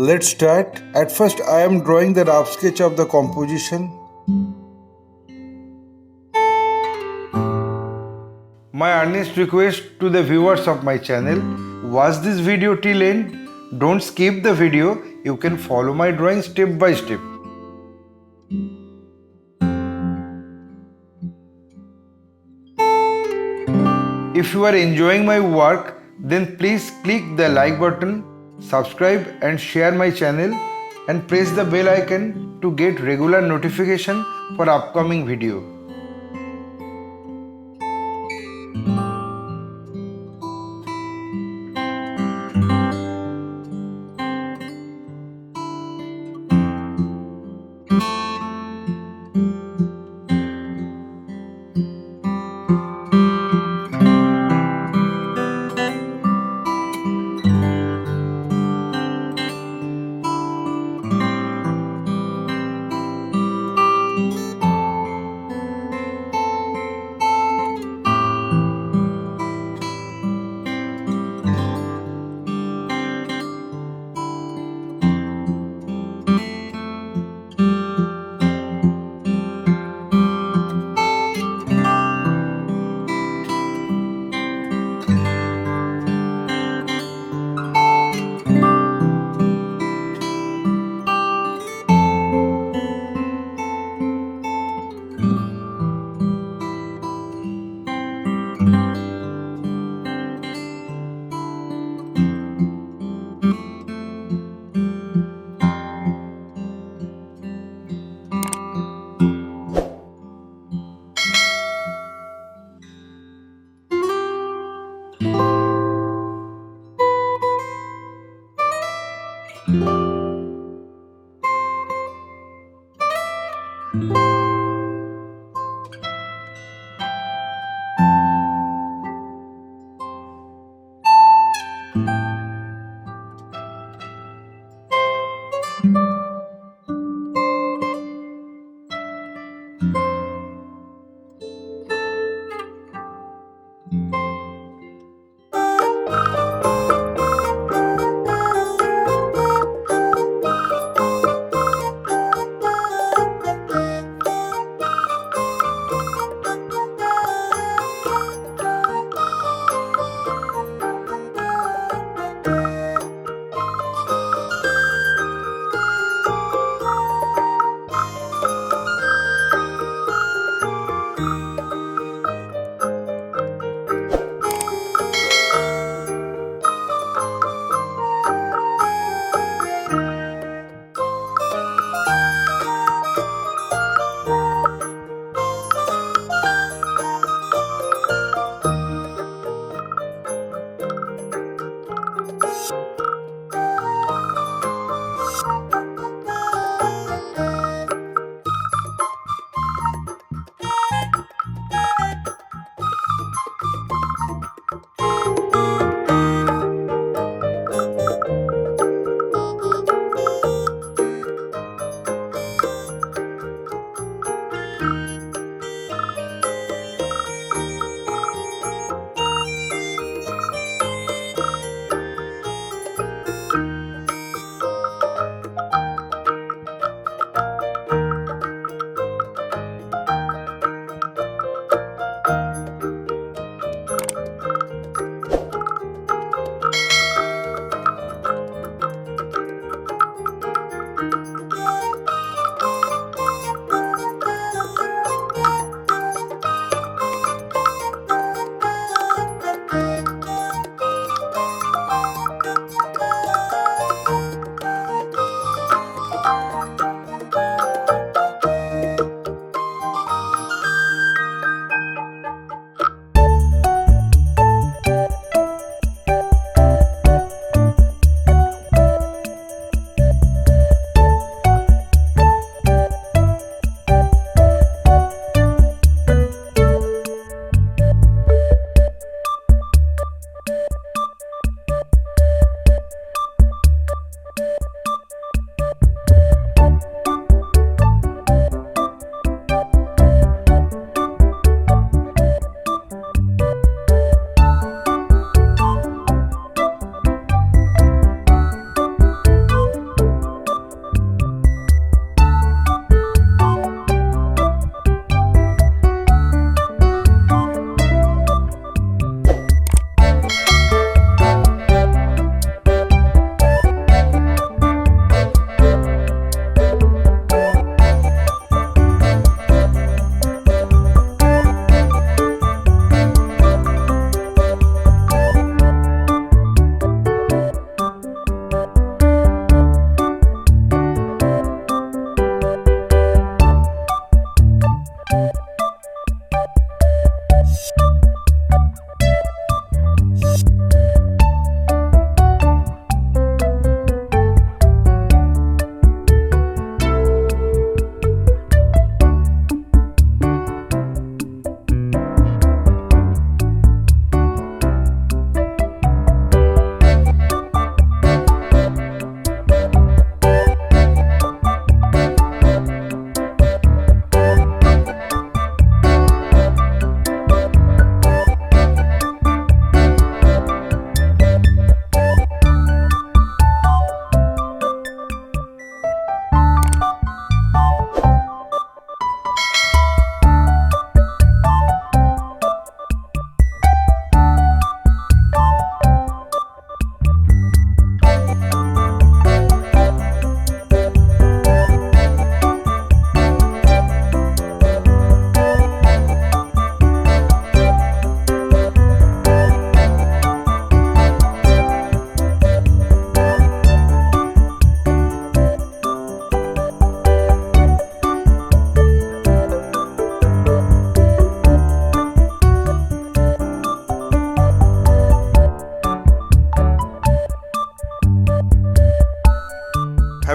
Let's start. At first I am drawing the rough sketch of the composition. My earnest request to the viewers of my channel, watch this video till end. Don't skip the video. You can follow my drawing step by step. If you are enjoying my work, then please click the like button, subscribe and share my channel and press the bell icon to get regular notification for upcoming video.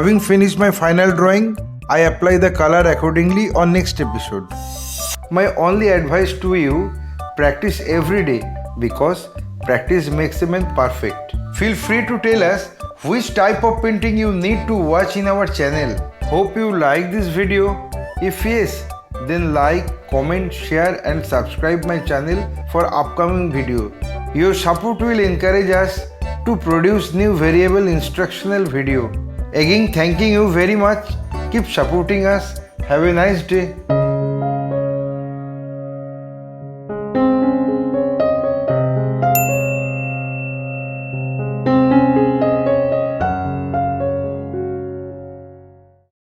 Having finished my final drawing, I apply the color accordingly on next episode. My only advice to you, practice every day because practice makes a man perfect. Feel free to tell us which type of painting you need to watch in our channel. Hope you like this video. If yes, then like, comment, share and subscribe my channel for upcoming video. Your support will encourage us to produce new variable instructional video. Again, thanking you very much. Keep supporting us. Have a nice day.